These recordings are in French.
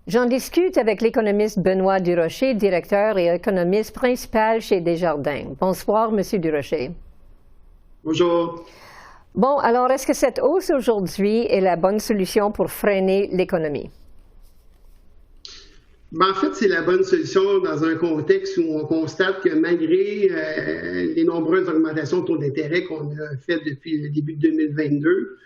J'en discute avec l'économiste Benoît Durocher, directeur et économiste principal chez Desjardins. Bonsoir, Monsieur Durocher. Bonjour. Bon, alors, est-ce que cette hausse aujourd'hui est la bonne solution pour freiner l'économie? En fait, c'est la bonne solution dans un contexte où on constate que malgré les nombreuses augmentations de taux d'intérêt qu'on a faites depuis le début de 2022,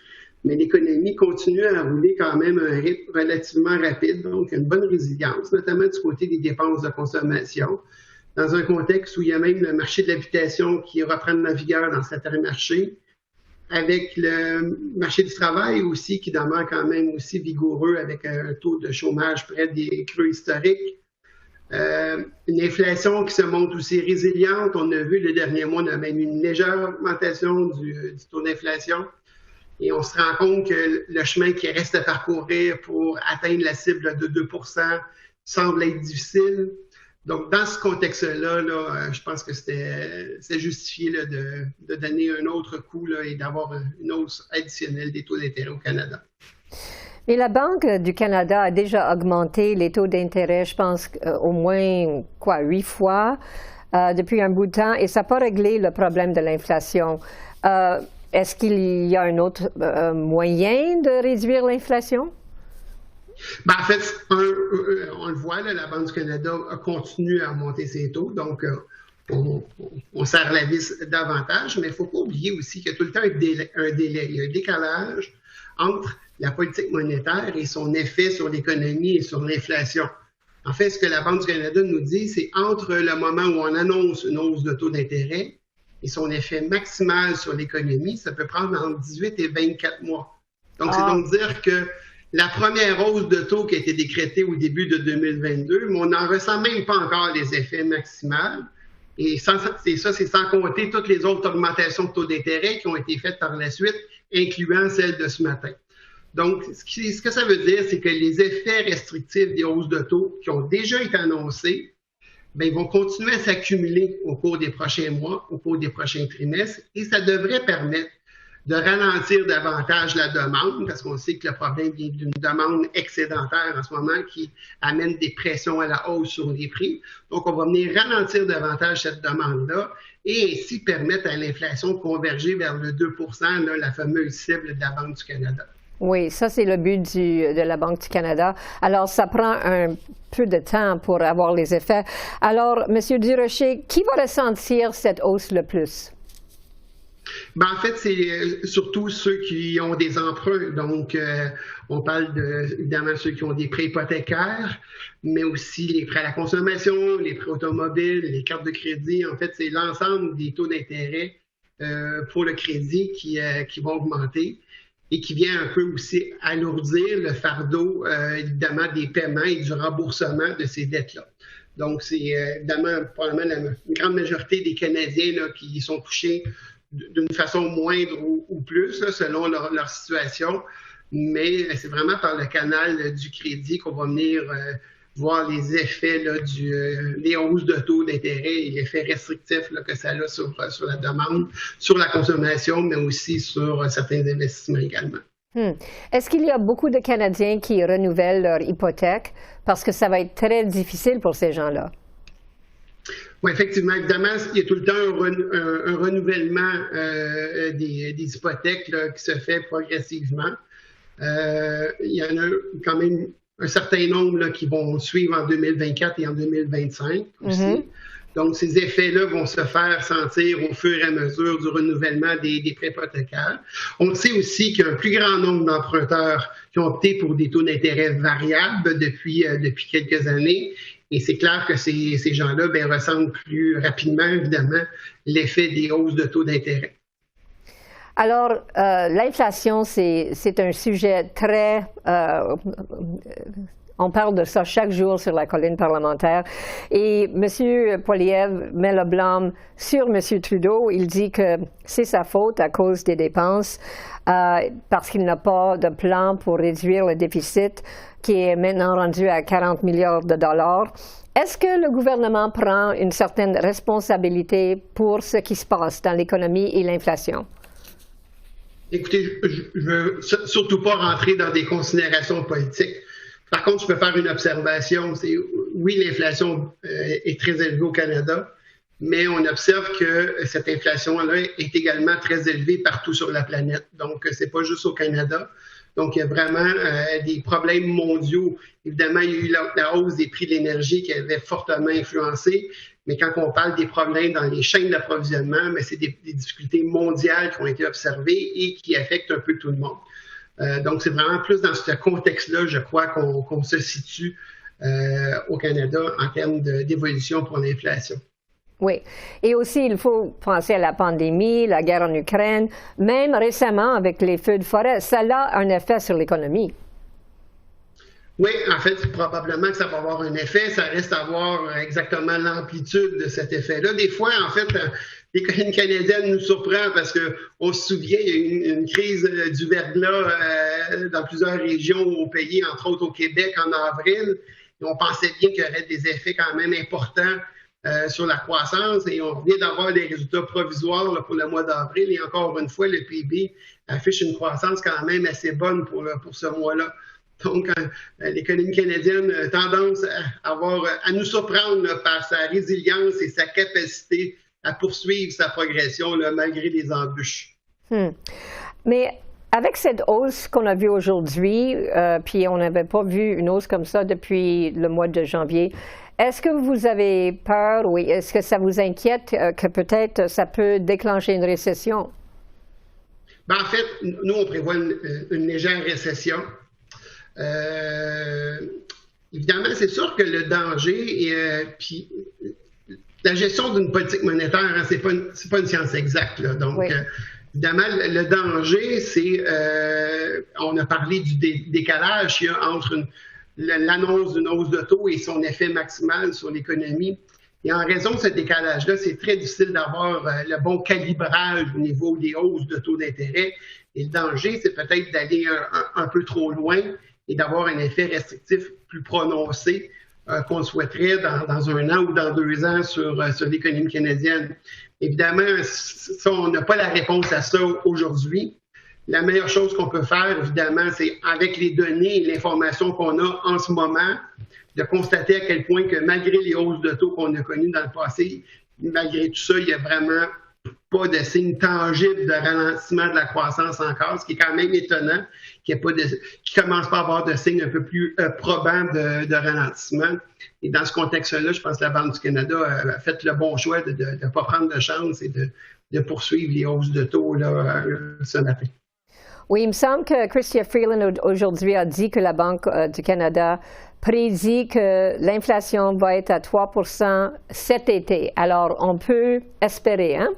mais l'économie continue à rouler quand même à un rythme relativement rapide, donc une bonne résilience, notamment du côté des dépenses de consommation, dans un contexte où il y a même le marché de l'habitation qui reprend la vigueur dans certains marchés, avec le marché du travail aussi qui demeure quand même aussi vigoureux avec un taux de chômage près des creux historiques. Une inflation qui se montre aussi résiliente. On a vu le dernier mois, on a même une légère augmentation du taux d'inflation. Et on se rend compte que le chemin qui reste à parcourir pour atteindre la cible de 2 semble être difficile. Donc, dans ce contexte-là, je pense que c'est justifié là, de donner un autre coup là, et d'avoir une hausse additionnelle des taux d'intérêt au Canada. Mais la Banque du Canada a déjà augmenté les taux d'intérêt, je pense, au moins, 8 fois depuis un bout de temps, et ça n'a pas réglé le problème de l'inflation. Est-ce qu'il y a un autre moyen de réduire l'inflation? En fait, on le voit, là, la Banque du Canada continue à monter ses taux, donc on serre la vis davantage, mais il ne faut pas oublier aussi qu'il y a tout le temps un délai, il y a un décalage entre la politique monétaire et son effet sur l'économie et sur l'inflation. En fait, ce que la Banque du Canada nous dit, c'est entre le moment où on annonce une hausse de taux d'intérêt et son effet maximal sur l'économie, ça peut prendre entre 18 et 24 mois. Donc, c'est donc dire que la première hausse de taux qui a été décrétée au début de 2022, mais on n'en ressent même pas encore les effets maximaux. Et c'est sans compter toutes les autres augmentations de taux d'intérêt qui ont été faites par la suite, incluant celle de ce matin. Donc, ce que ça veut dire, c'est que les effets restrictifs des hausses de taux qui ont déjà été annoncés, bien, ils vont continuer à s'accumuler au cours des prochains mois, au cours des prochains trimestres, et ça devrait permettre de ralentir davantage la demande, parce qu'on sait que le problème vient d'une demande excédentaire en ce moment qui amène des pressions à la hausse sur les prix. Donc, on va venir ralentir davantage cette demande-là et ainsi permettre à l'inflation de converger vers le 2 là, la fameuse cible de la Banque du Canada. Oui, ça, c'est le but de la Banque du Canada. Alors, ça prend un peu de temps pour avoir les effets. Alors, M. Durocher, qui va ressentir cette hausse le plus? En fait, c'est surtout ceux qui ont des emprunts. Donc, on parle évidemment ceux qui ont des prêts hypothécaires, mais aussi les prêts à la consommation, les prêts automobiles, les cartes de crédit. En fait, c'est l'ensemble des taux d'intérêt pour le crédit qui vont augmenter et qui vient un peu aussi alourdir le fardeau, évidemment, des paiements et du remboursement de ces dettes-là. Donc, c'est évidemment probablement une grande majorité des Canadiens là, qui sont touchés d'une façon moindre ou plus, là, selon leur situation. Mais c'est vraiment par le canal du crédit qu'on va venir voir les effets là, des hausses de taux d'intérêt et l'effet restrictif là, que ça a sur la demande, sur la consommation, mais aussi sur certains investissements également. Est-ce qu'il y a beaucoup de Canadiens qui renouvellent leur hypothèque? Parce que ça va être très difficile pour ces gens-là. Oui, effectivement. Évidemment, il y a tout le temps un renouvellement des hypothèques là, qui se fait progressivement. Il y en a quand même un certain nombre là, qui vont suivre en 2024 et en 2025 aussi. Donc, ces effets-là vont se faire sentir au fur et à mesure du renouvellement des prêts hypothécaires. On sait aussi qu'il y a un plus grand nombre d'emprunteurs qui ont opté pour des taux d'intérêt variables depuis quelques années. Et c'est clair que ces gens-là ressentent plus rapidement, évidemment, l'effet des hausses de taux d'intérêt. Alors, l'inflation, c'est un sujet très... on parle de ça chaque jour sur la colline parlementaire. Et M. Poilievre met le blâme sur M. Trudeau. Il dit que c'est sa faute à cause des dépenses parce qu'il n'a pas de plan pour réduire le déficit qui est maintenant rendu à 40 milliards de dollars. Est-ce que le gouvernement prend une certaine responsabilité pour ce qui se passe dans l'économie et l'inflation? Écoutez, je ne veux surtout pas rentrer dans des considérations politiques. Par contre, je peux faire une observation. C'est, oui, l'inflation est très élevée au Canada, mais on observe que cette inflation-là est également très élevée partout sur la planète. Donc, c'est pas juste au Canada. Donc, il y a vraiment des problèmes mondiaux. Évidemment, il y a eu la hausse des prix de l'énergie qui avait fortement influencé. Mais quand on parle des problèmes dans les chaînes d'approvisionnement, c'est des difficultés mondiales qui ont été observées et qui affectent un peu tout le monde. Donc, c'est vraiment plus dans ce contexte-là, je crois, qu'on se situe au Canada en termes d'évolution pour l'inflation. Oui. Et aussi, il faut penser à la pandémie, la guerre en Ukraine, même récemment avec les feux de forêt. Ça a un effet sur l'économie. Oui, en fait, probablement que ça va avoir un effet. Ça reste à voir exactement l'amplitude de cet effet-là. Des fois, en fait, l'économie canadienne nous surprend parce qu'on se souvient, il y a eu une crise du verglas dans plusieurs régions au pays, entre autres au Québec en avril. Et on pensait bien qu'il y aurait des effets quand même importants sur la croissance et on vient d'avoir des résultats provisoires là, pour le mois d'avril et encore une fois, le PIB affiche une croissance quand même assez bonne pour ce mois-là. Donc, l'économie canadienne a tendance à nous surprendre là, par sa résilience et sa capacité à poursuivre sa progression là, malgré les embûches. Mais avec cette hausse qu'on a vue aujourd'hui, puis on n'avait pas vu une hausse comme ça depuis le mois de janvier, est-ce que vous avez peur ou est-ce que ça vous inquiète que peut-être ça peut déclencher une récession? Ben, en fait, nous, on prévoit une légère récession. Évidemment, c'est sûr que le danger, puis la gestion d'une politique monétaire, hein, c'est pas une science exacte. Là. Donc, oui. Évidemment, le danger, c'est, on a parlé du décalage qu'il y a entre l'annonce d'une hausse de taux et son effet maximal sur l'économie. Et en raison de ce décalage-là, c'est très difficile d'avoir le bon calibrage au niveau des hausses de taux d'intérêt. Et le danger, c'est peut-être d'aller un peu trop loin et d'avoir un effet restrictif plus prononcé qu'on souhaiterait dans 1 an ou dans 2 ans sur l'économie canadienne. Évidemment, ça, on n'a pas la réponse à ça aujourd'hui. La meilleure chose qu'on peut faire, évidemment, c'est avec les données et l'information qu'on a en ce moment, de constater à quel point que malgré les hausses de taux qu'on a connues dans le passé, malgré tout ça, il n'y a vraiment pas de signe tangible de ralentissement de la croissance encore, ce qui est quand même étonnant, qu'il ne commence pas à avoir de signes un peu plus probants de ralentissement. Et dans ce contexte-là, je pense que la Banque du Canada a fait le bon choix de ne pas prendre de chance et de poursuivre les hausses de taux là, ce matin. Oui, il me semble que Chrystia Freeland aujourd'hui a dit que la Banque du Canada prédit que l'inflation va être à 3 % cet été. Alors, on peut espérer, hein?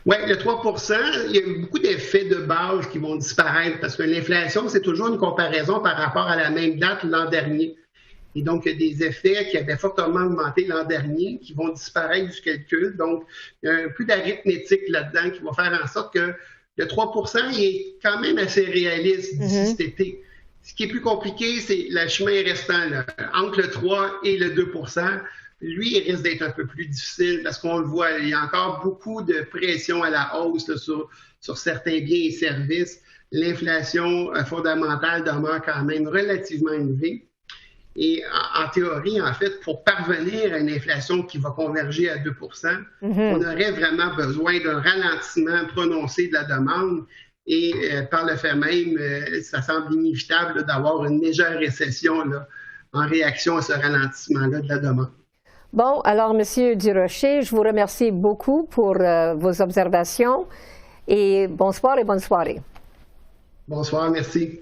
Oui, le 3 % il y a beaucoup d'effets de base qui vont disparaître parce que l'inflation, c'est toujours une comparaison par rapport à la même date l'an dernier. Et donc, il y a des effets qui avaient fortement augmenté l'an dernier qui vont disparaître du calcul. Donc, il y a un peu d'arithmétique là-dedans qui va faire en sorte que le 3 % il est quand même assez réaliste d'ici cet été. Ce qui est plus compliqué, c'est le chemin restant là, entre le 3 et le 2 %. Lui, il risque d'être un peu plus difficile parce qu'on le voit, il y a encore beaucoup de pression à la hausse là, sur certains biens et services. L'inflation fondamentale demeure quand même relativement élevée. Et en théorie, en fait, pour parvenir à une inflation qui va converger à 2 %, on aurait vraiment besoin d'un ralentissement prononcé de la demande. Et par le fait même, ça semble inévitable d'avoir une légère récession là, en réaction à ce ralentissement-là de la demande. Bon, alors, M. Durocher, je vous remercie beaucoup pour vos observations et bonsoir et bonne soirée. Bonsoir, merci.